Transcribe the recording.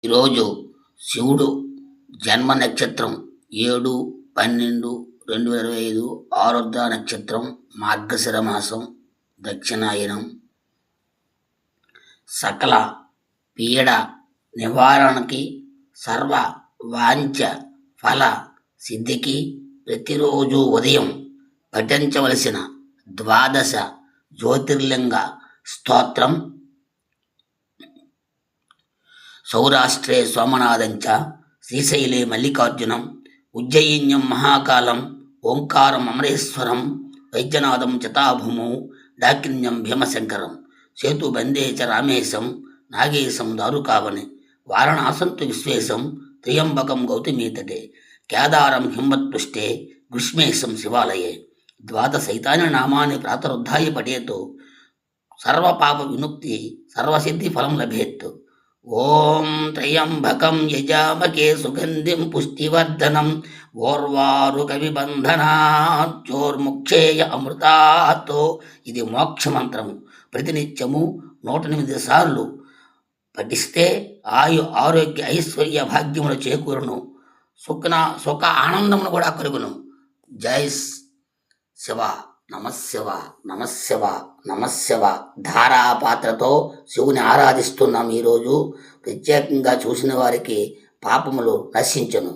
ఈరోజు శివుడు జన్మ నక్షత్రం 7/12/2025 ఆరుద్ర నక్షత్రం మార్గశిర మాసం దక్షిణాయనం. సకల పీడ నివారణకి సర్వ వాంఛ ఫల సిద్ధికి ప్రతిరోజు ఉదయం పఠించవలసిన ద్వాదశ జ్యోతిర్లింగ స్తోత్రం సౌరాష్ట్రే సోమనాథంచ శ్రీశైలే మల్లికార్జునం ఉజ్జయిన్యం మహాకాలం ఓంకారం అమరేశ్వరం వైద్యనాథం చతాభూమౌ డాకిన్యం భీమశంకరం సేతుబందే చ రామేశం నాగేశం దారుకావనే వారణాసంతు విశ్వేశం త్రియంబకం గౌతమీతటే కేదారం హిమ్మత్పృష్టే గ్రీష్మేశం శివాలయే ద్వాదశైతాని నామాని ప్రాతరుద్ధాయ పఠేతు సర్వపాప విముక్తి సర్వసిద్ధి ఫలం లభేత్. ఓం త్రయంబకం యజామకే సుగంధిం పుష్టివర్ధనం ఓర్వారుకవిబంధనాచ్చోర్ముక్షేయ అమృతాతో. ఇది మోక్షమంత్రము. ప్రతినిత్యము 108 సార్లు పఠిస్తే ఆరోగ్య ఐశ్వర్య భాగ్యములు చేకూరును. సుఖ ఆనందమును కూడా కలుగును. జై శివ నమశివ నమశివ నమశివ. ధారాపాత్రతో శివుని ఆరాధిస్తున్నాం. ఈరోజు ప్రత్యేకంగా చూసిన వారికి పాపములు నశించును.